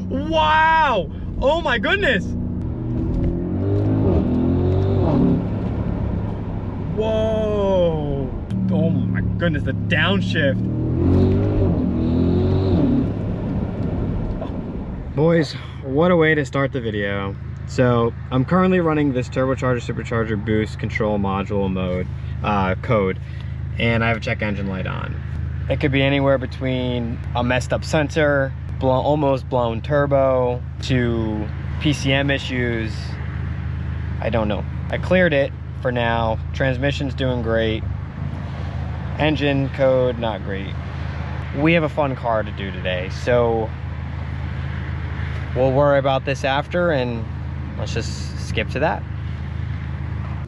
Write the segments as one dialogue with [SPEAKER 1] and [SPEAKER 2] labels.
[SPEAKER 1] Wow! Oh my goodness! Whoa! Oh my goodness, the downshift. Boys, what a way to start the video. So I'm currently running this turbocharger supercharger boost control module mode code, and I have a check engine light on. It could be anywhere between a messed up sensor, almost blown turbo, to PCM issues. I don't know. I cleared it for now. Transmission's doing great. Engine code, not great. We have a fun car to do today, so we'll worry about this after, and let's just skip to that.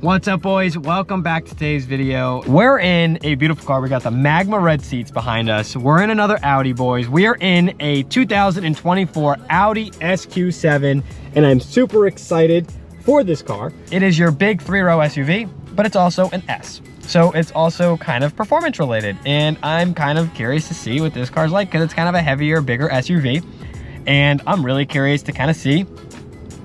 [SPEAKER 1] What's up, boys? Welcome back to today's video. We're in a beautiful car. We got the magma red seats behind us. We're in another Audi, boys. We are in a 2024 Audi SQ7, and I'm super excited for this car. It is your big 3-row SUV, but it's also an S. So it's also kind of performance related, and I'm kind of curious to see what this car's like, because it's kind of a heavier, bigger SUV, and I'm really curious to kind of see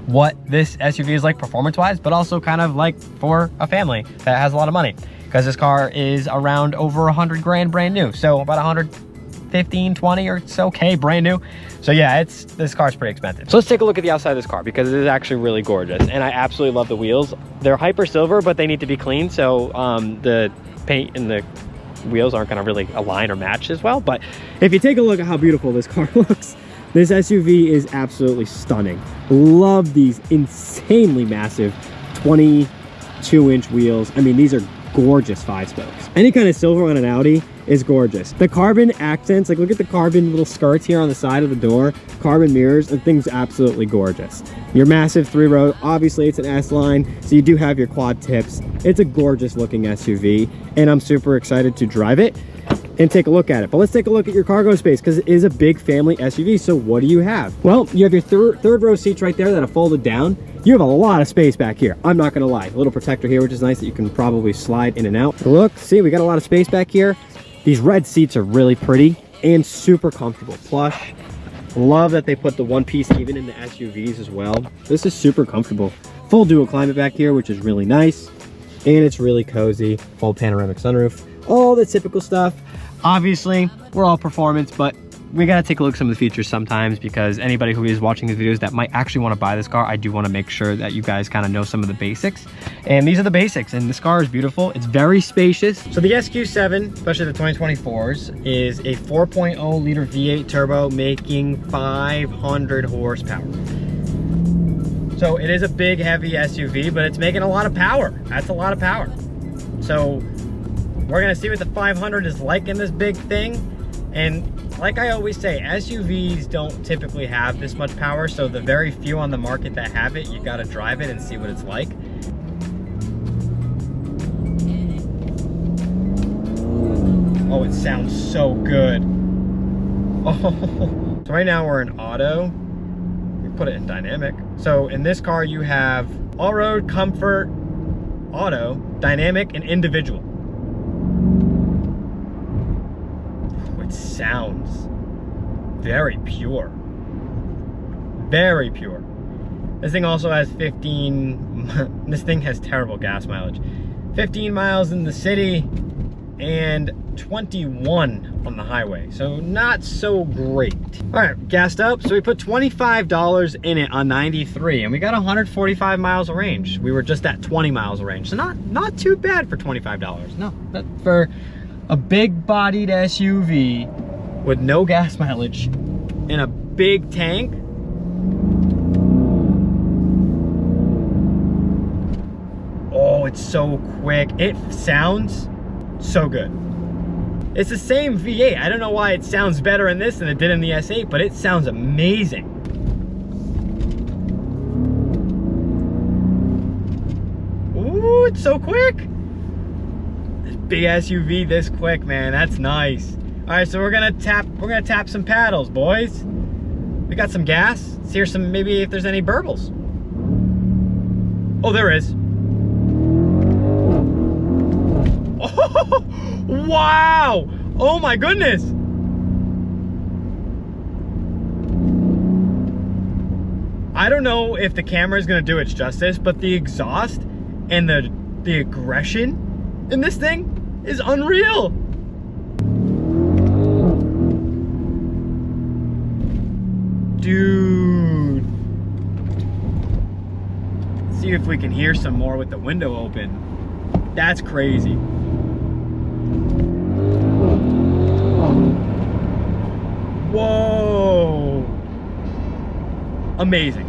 [SPEAKER 1] what this SUV is like performance-wise, but also kind of like for a family that has a lot of money, because this car is around over 100 grand brand new, so about 115, 20 or so K brand new. So yeah, this car's pretty expensive. So let's take a look at the outside of this car, because it is actually really gorgeous, and I absolutely love the wheels. They're hyper silver, but they need to be clean, so the paint and the wheels aren't gonna really align or match as well. But if you take a look at how beautiful this car looks, this SUV is absolutely stunning. Love these insanely massive 22-inch wheels. I mean, these are gorgeous 5-spokes. Any kind of silver on an Audi is gorgeous. The carbon accents, like look at the carbon little skirts here on the side of the door, carbon mirrors, the thing's absolutely gorgeous. Your massive 3-row, obviously it's an S-line, so you do have your quad tips. It's a gorgeous looking SUV, and I'm super excited to drive it and take a look at it. But let's take a look at your cargo space, because it is a big family SUV. So what do you have? Well, you have your third row seats right there that are folded down. You have a lot of space back here. I'm not gonna lie. A little protector here, which is nice that you can probably slide in and out. Look, see, we got a lot of space back here. These red seats are really pretty and super comfortable. Plush. Love that they put the one piece even in the SUVs as well. This is super comfortable. Full dual climate back here, which is really nice. And it's really cozy. Full panoramic sunroof. All the typical stuff. Obviously, we're all performance, but we gotta take a look at some of the features sometimes, because anybody who is watching these videos that might actually want to buy this car, I do want to make sure that you guys kind of know some of the basics. And these are the basics, and this car is beautiful. It's very spacious. So the SQ7, especially the 2024s, is a 4.0 liter V8 turbo making 500 horsepower. So it is a big, heavy SUV, but it's making a lot of power. That's a lot of power. So we're gonna see what the 500 is like in this big thing. And like I always say, SUVs don't typically have this much power, so the very few on the market that have it, you gotta drive it and see what it's like. Oh, it sounds so good. Oh, so right now we're in auto. We put it in dynamic. So in this car you have all-road, comfort, auto, dynamic, and individual. Sounds very pure. Very pure. This thing also has 15, this thing has terrible gas mileage. 15 miles in the city and 21 on the highway. So not so great. All right, gassed up. So we put $25 in it on 93, and we got 145 miles of range. We were just at 20 miles of range. So not too bad for $25. No, but for a big bodied SUV with no gas mileage in a big tank. Oh, it's so quick. It sounds so good. It's the same V8. I don't know why it sounds better in this than it did in the S8, but it sounds amazing. Ooh, it's so quick. Big SUV this quick, man. That's nice. All right, so we're gonna tap some paddles, boys. We got some gas. Let's hear some, maybe if there's any burbles. Oh, there is. Oh, wow. Oh my goodness. I don't know if the camera is gonna do its justice, but the exhaust and the aggression in this thing is unreal. Dude. Let's see if we can hear some more with the window open. That's crazy. Whoa. Amazing.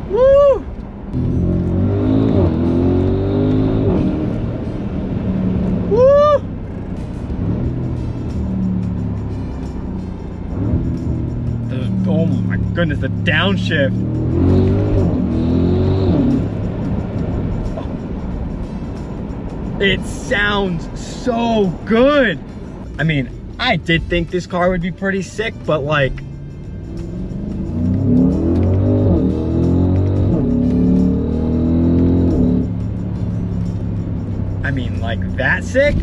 [SPEAKER 1] Woo! Woo! Oh my goodness, the downshift. It sounds so good. I mean, I did think this car would be pretty sick, but like, I mean, like that sick?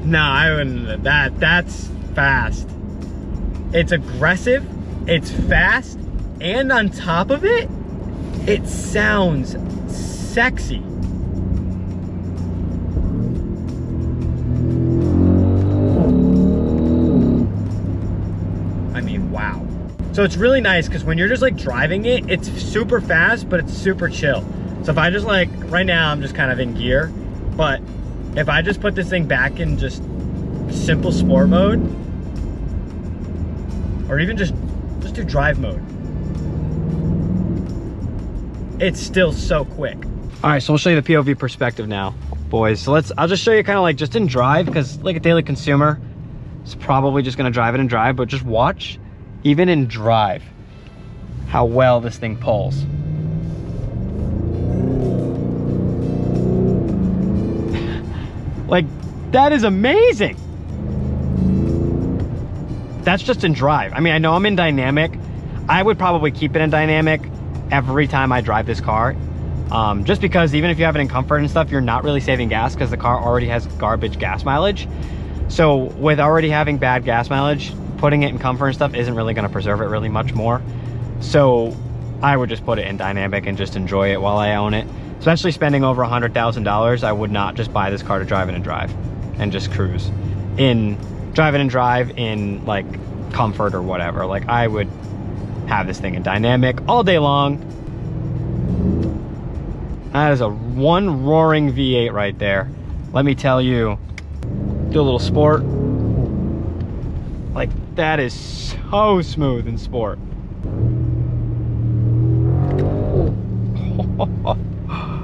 [SPEAKER 1] Nah, I wouldn't. That's fast. It's aggressive, it's fast, and on top of it, it sounds sexy. I mean, wow. So it's really nice because when you're just like driving it, it's super fast, but it's super chill. So if I just like, right now I'm just kind of in gear, but if I just put this thing back in just simple sport mode, or even just do drive mode, it's still so quick. All right, so we'll show you the POV perspective now, boys. So I'll just show you kind of like just in drive, because like a daily consumer, it's probably just gonna drive it in drive, but just watch, even in drive, how well this thing pulls. Like, that is amazing. That's just in drive. I mean, I know I'm in dynamic. I would probably keep it in dynamic every time I drive this car. Just because even if you have it in comfort and stuff, you're not really saving gas because the car already has garbage gas mileage. So with already having bad gas mileage, putting it in comfort and stuff isn't really gonna preserve it really much more. So I would just put it in dynamic and just enjoy it while I own it. Especially spending over $100,000, I would not just buy this car to drive it and drive and just cruise. Drive it and drive in like comfort or whatever. Like, I would have this thing in dynamic all day long. That is one roaring V8 right there. Let me tell you, do a little sport. Like, that is so smooth in sport.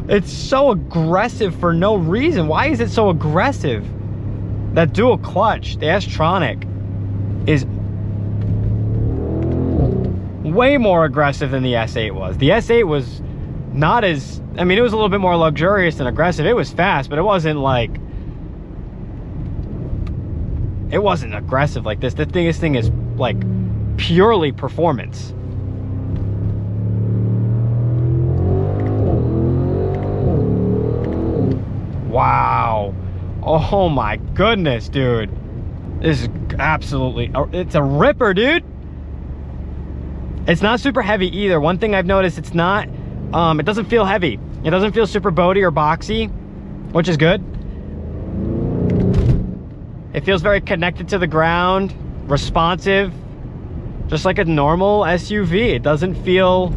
[SPEAKER 1] It's so aggressive for no reason. Why is it so aggressive? That dual clutch, the S-Tronic, is way more aggressive than the S8 was. The S8 was not as, I mean, it was a little bit more luxurious and aggressive. It was fast, but it wasn't like, it wasn't aggressive like this. This thing is like purely performance. Wow. Oh my goodness, dude. This is absolutely, it's a ripper, dude. It's not super heavy either. One thing I've noticed, it's not, it doesn't feel heavy. It doesn't feel super boaty or boxy, which is good. It feels very connected to the ground, responsive, just like a normal SUV. It doesn't feel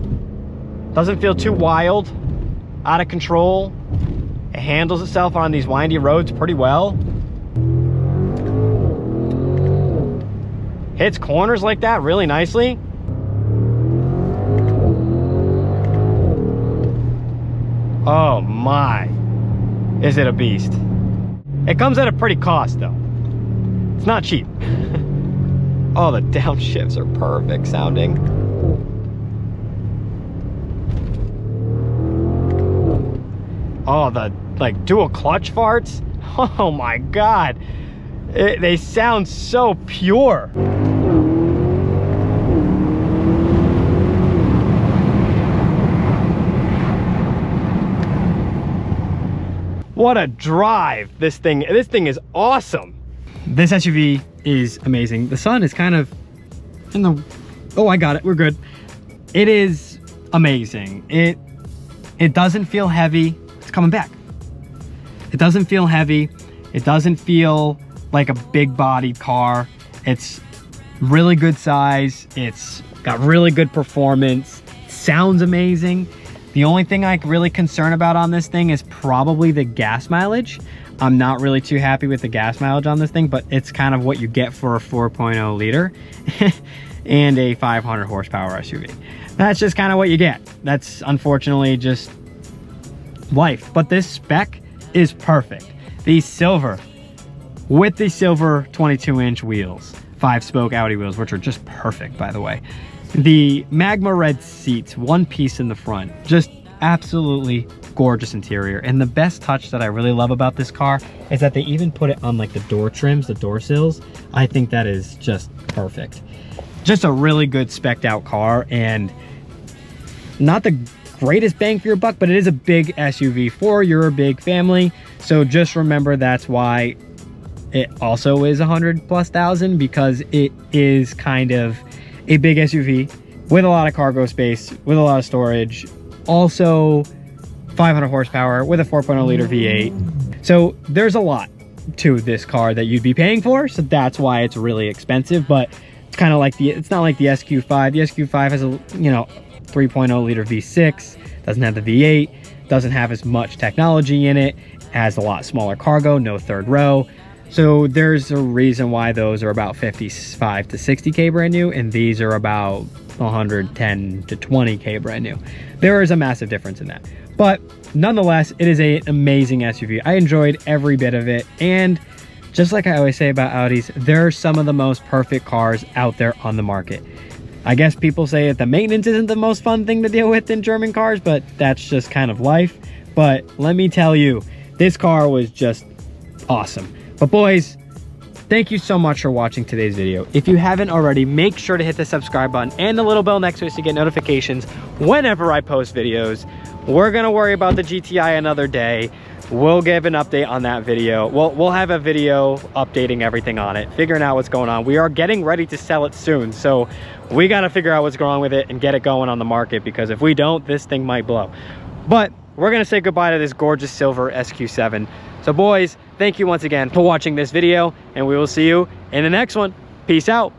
[SPEAKER 1] too wild, out of control. It handles itself on these windy roads pretty well. Hits corners like that really nicely. Oh my, is it a beast. It comes at a pretty cost though. It's not cheap. Oh, the downshifts are perfect sounding. Oh, the like dual clutch farts. Oh my God. They sound so pure. What a drive. This thing is awesome. this SUV is amazing. The sun is kind of in the, oh, I got it, we're good. It is amazing. It doesn't feel heavy. It's coming back. It doesn't feel heavy. It doesn't feel like a big bodied car. It's really good size. It's got really good performance. Sounds amazing. The only thing I'm really concerned about on this thing is probably the gas mileage. I'm not really too happy with the gas mileage on this thing, but it's kind of what you get for a 4.0 liter and a 500 horsepower SUV. That's just kind of what you get. That's unfortunately just life. But this spec is perfect. The silver, with the silver 22-inch wheels, 5-spoke Audi wheels, which are just perfect, by the way. The magma red seats, one piece in the front, just absolutely gorgeous interior. And the best touch that I really love about this car is that they even put it on like the door trims, the door sills. I think that is just perfect. Just a really good spec'd out car, and not the greatest bang for your buck, but it is a big SUV for your big family. So just remember that's why it also is 100,000+, because it is kind of a big SUV with a lot of cargo space, with a lot of storage, also 500 horsepower with a 4.0 liter V8. So there's a lot to this car that you'd be paying for. So that's why it's really expensive, but it's kind of like it's not like the SQ5. The SQ5 has a, 3.0 liter V6, doesn't have the V8, doesn't have as much technology in it, has a lot smaller cargo, no third row. So there's a reason why those are about 55 to 60K brand new, and these are about 110 to 20K brand new. There is a massive difference in that. But nonetheless, it is an amazing SUV. I enjoyed every bit of it. And just like I always say about Audis, they're some of the most perfect cars out there on the market. I guess people say that the maintenance isn't the most fun thing to deal with in German cars, but that's just kind of life. But let me tell you, this car was just awesome. But boys, thank you so much for watching today's video. If you haven't already, make sure to hit the subscribe button and the little bell next to it to get notifications whenever I post videos. We're gonna worry about the GTI another day. We'll give an update on that video. We'll have a video updating everything on it, figuring out what's going on. We are getting ready to sell it soon, so we gotta figure out what's going on with it and get it going on the market, because if we don't, this thing might blow. But we're gonna say goodbye to this gorgeous silver SQ7. So boys, thank you once again for watching this video, and we will see you in the next one. Peace out.